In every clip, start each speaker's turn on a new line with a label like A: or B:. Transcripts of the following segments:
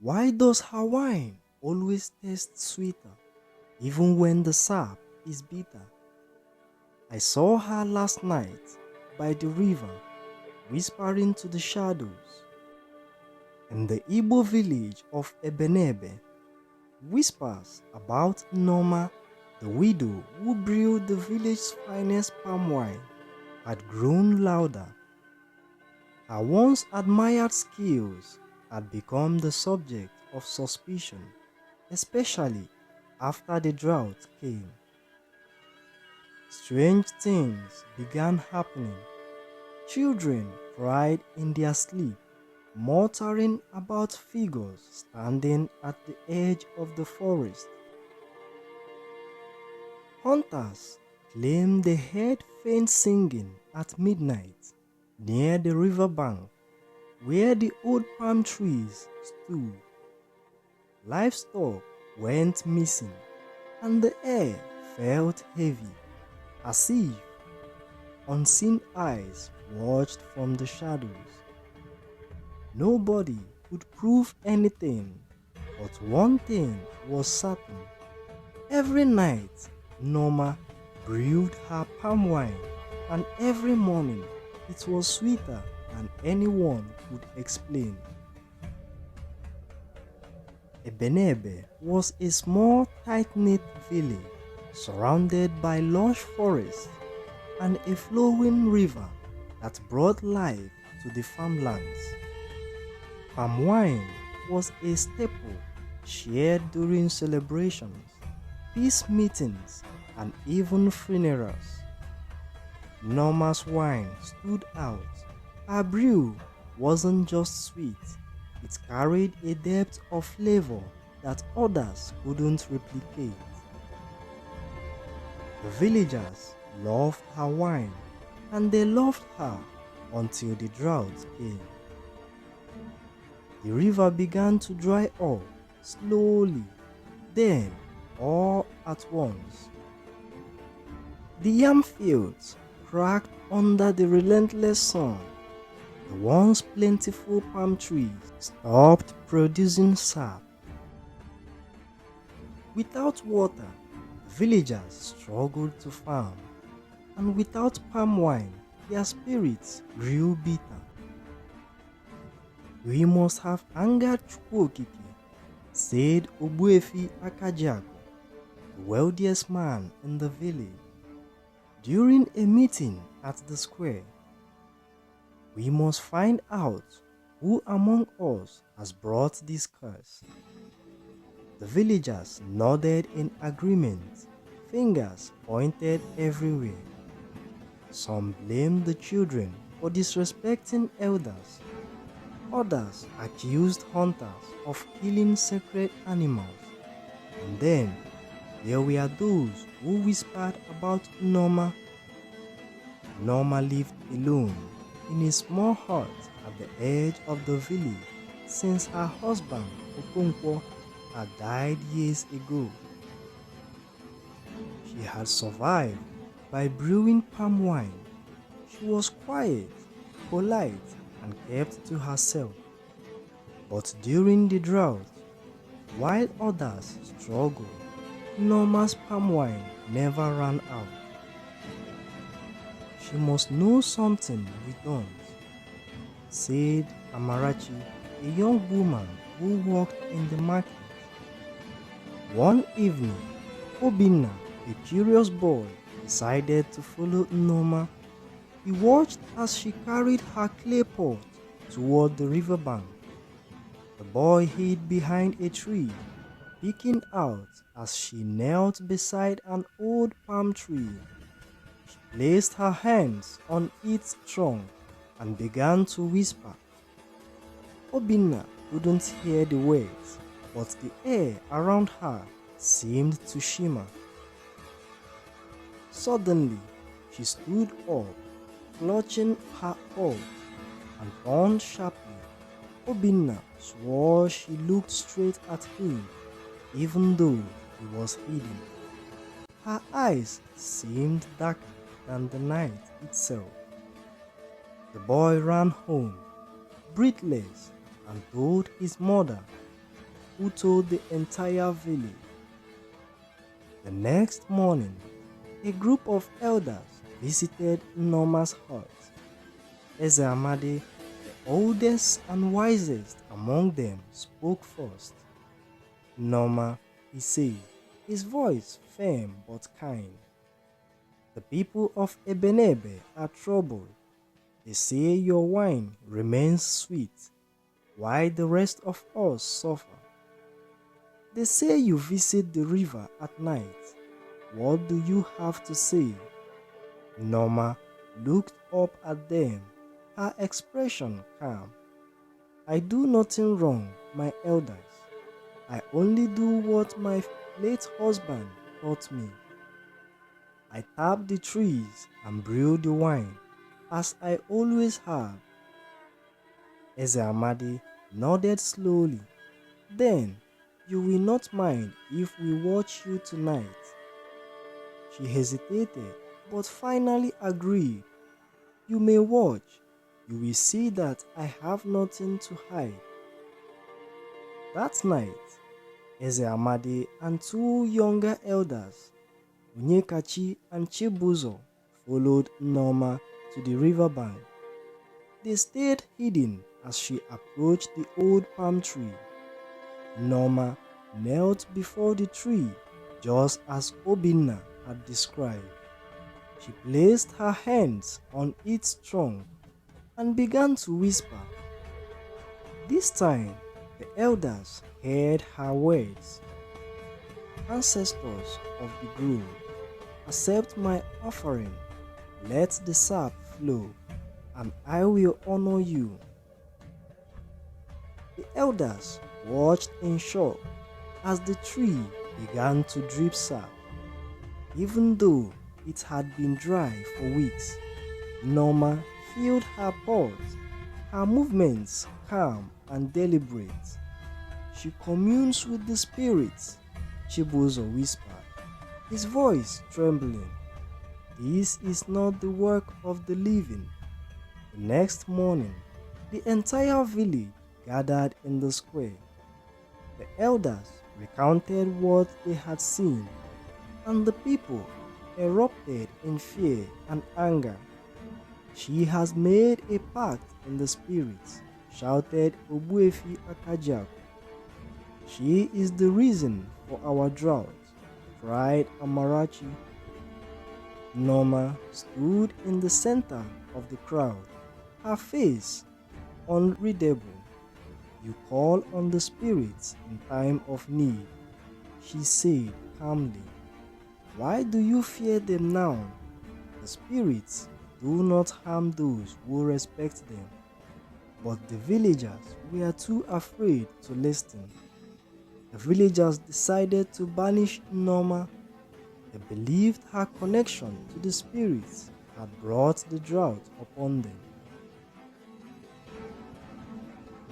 A: Why does her wine always taste sweeter, even when the sap is bitter? I saw her last night by the river, whispering to the shadows. In the Igbo village of Ebenebe, whispers about Nneoma, the widow who brewed the village's finest palm wine, had grown louder. Her once admired skills had become the subject of suspicion, especially after the drought came. Strange things began happening. Children cried in their sleep, muttering about figures standing at the edge of the forest. Hunters claimed they heard faint singing at midnight near the river bank where the old palm trees stood. Livestock went missing, and the air felt heavy, as if unseen eyes watched from the shadows. Nobody could prove anything, but one thing was certain. Every night, Nneoma brewed her palm wine, and every morning it was sweeter than anyone could explain. Ebenebe was a small, tight-knit village surrounded by lush forests and a flowing river that brought life to the farmlands. Palm wine was a staple shared during celebrations, peace meetings, and even funerals. Nneoma's wine stood out. Her brew wasn't just sweet, it carried a depth of flavor that others couldn't replicate. The villagers loved her wine, and they loved her until the drought came. The river began to dry up slowly, then all at once. The yam fields cracked under the relentless sun. The once plentiful palm trees stopped producing sap. Without water, the villagers struggled to farm, and without palm wine, their spirits grew bitter. "We must have angered Chukwokike," said Ogbuefi Akajiago, the wealthiest man in the village, during a meeting at the square. "We must find out who among us has brought this curse." The villagers nodded in agreement, fingers pointed everywhere. Some blamed the children for disrespecting elders. Others accused hunters of killing sacred animals. And then there were those who whispered about Nneoma. Nneoma lived alone in a small hut at the edge of the village since her husband Okonkwo had died years ago. She had survived by brewing palm wine. She was quiet, polite, and kept to herself. But during the drought, while others struggled, Nneoma's palm wine never ran out. "She must know something we don't," said Amarachi, a young woman who worked in the market. One evening, Obinna, a curious boy, decided to follow Nneoma. He watched as she carried her clay pot toward the riverbank. The boy hid behind a tree, peeking out as she knelt beside an old palm tree. She placed her hands on its trunk and began to whisper. Obinna couldn't hear the words, but the air around her seemed to shimmer. Suddenly, she stood up, clutching her pot, and turned sharply. Obinna swore she looked straight at him, even though he was hidden. Her eyes seemed darker than the night itself. The boy ran home, breathless, and told his mother. who told the entire village. The next morning, a group of elders visited Nneoma's hut. Ebenebe, the oldest and wisest among them, spoke first. Nneoma, he said, his voice firm but kind. The people of Ebenebe are troubled. They say your wine remains sweet, while the rest of us suffer. They say you visit the river at night. What do you have to say? Nneoma looked up at them, her expression calm. I do nothing wrong, my elders. I only do what my late husband taught me. I tap the trees and brew the wine, as I always have. Ebenebe nodded slowly. Then, you will not mind if we watch you tonight. She hesitated, but finally agreed. You may watch. You will see that I have nothing to hide. That night, Ebenebe and two younger elders, Onyekachi and Chibuzo, followed Nneoma to the riverbank. They stayed hidden as she approached the old palm tree. Nneoma knelt before the tree just as Obinna had described. She placed her hands on its trunk and began to whisper. This time, the elders heard her words. Ancestors of the grove, accept my offering, let the sap flow, and I will honor you. The elders watched in shock as the tree began to drip sap. Even though it had been dry for weeks, Nneoma filled her pot, her movements calm and deliberate. She communes with the spirits, Chibuzo whispered, his voice trembling. This is not the work of the living. The next morning, the entire village gathered in the square. The elders recounted what they had seen, and the people erupted in fear and anger. She has made a pact in the spirits, shouted Ogbuefi Akajiako. She is the reason for our drought, cried Amarachi. Nneoma stood in the center of the crowd, her face unreadable. You call on the spirits in time of need, she said calmly. Why do you fear them now? The spirits do not harm those who respect them. But the villagers were too afraid to listen. The villagers decided to banish Nneoma. They believed her connection to the spirits had brought the drought upon them.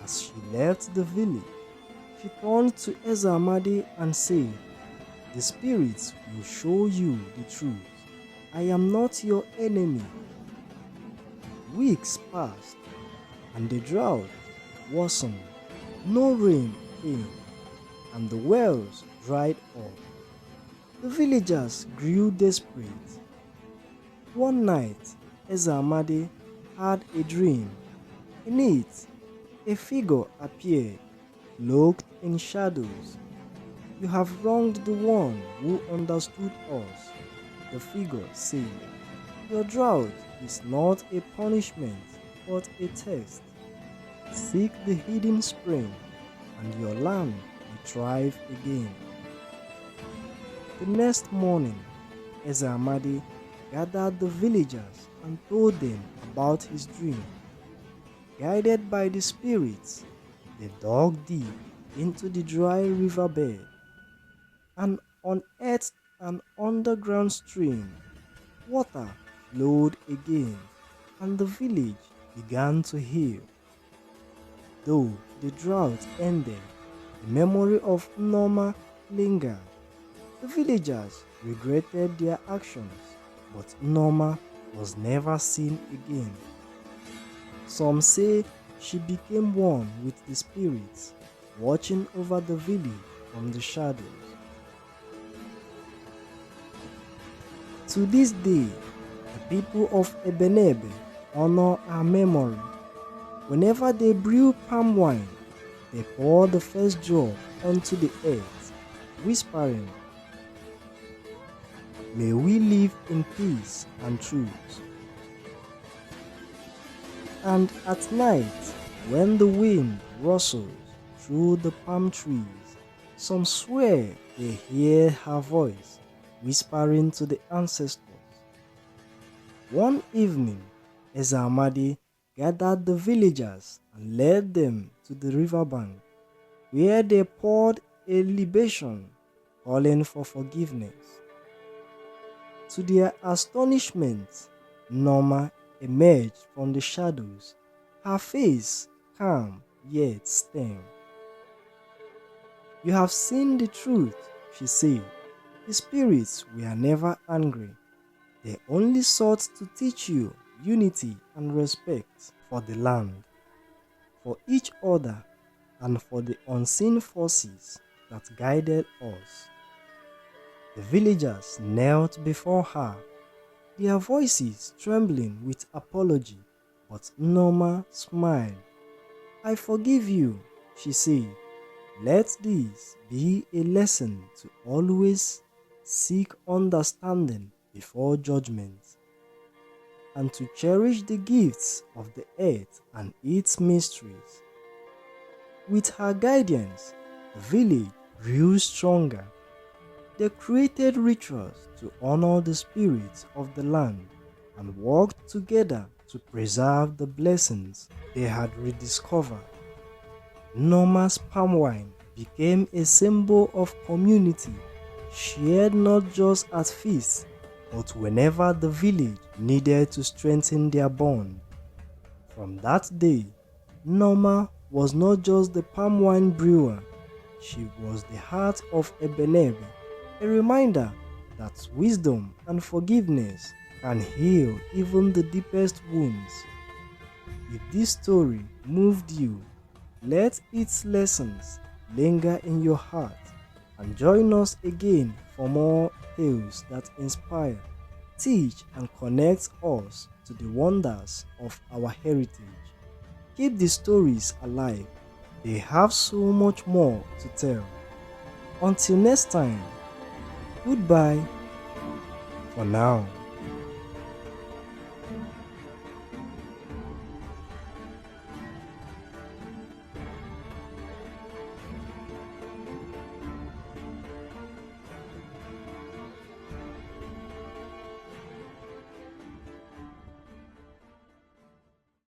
A: As she left the village, she turned to Ebenebe and said, the spirits will show you the truth. I am not your enemy. Weeks passed, and the drought worsened. No rain came, and the wells dried up. The villagers grew desperate. One night, Ebenebe had a dream. In it, a figure appeared, cloaked in shadows. You have wronged the one who understood us, the figure said. Your drought is not a punishment, but a test. Seek the hidden spring, and your land will thrive again. The next morning, Ebenebe gathered the villagers and told them about his dream. Guided by the spirits, they dug deep into the dry riverbed and unearthed an underground stream. Water flowed again, and the village began to heal. Though the drought ended, the memory of Nneoma lingered. The villagers regretted their actions, but Nneoma was never seen again. Some say she became one with the spirits, watching over the village from the shadows. To this day, the people of Ebenebe honor her memory. Whenever they brew palm wine, they pour the first drop onto the earth, whispering, "May we live in peace and truth." And at night, when the wind rustles through the palm trees, some swear they hear her voice whispering to the ancestors. One evening, Ebenebe gathered the villagers and led them to the riverbank, where they poured a libation, calling for forgiveness. To their astonishment, Nneoma emerged from the shadows, her face calm yet stern. "You have seen the truth," she said. "The spirits were never angry. They only sought to teach you unity and respect for the land, for each other, and for the unseen forces that guided us." The villagers knelt before her, their voices trembling with apology, but Nneoma smiled. "I forgive you," she said. "Let this be a lesson to always seek understanding before judgment, and to cherish the gifts of the earth and its mysteries." With her guidance, the village grew stronger. They created rituals to honor the spirits of the land and worked together to preserve the blessings they had rediscovered. Nneoma's palm wine became a symbol of community, shared not just at feasts, but whenever the village needed to strengthen their bond. From that day, Nneoma was not just the palm wine brewer, she was the heart of Ebenebe, a reminder that wisdom and forgiveness can heal even the deepest wounds. If this story moved you, let its lessons linger in your heart, and join us again for more tales that inspire, teach, and connect us to the wonders of our heritage. Keep the stories alive, they have so much more to tell. Until next time, goodbye for now.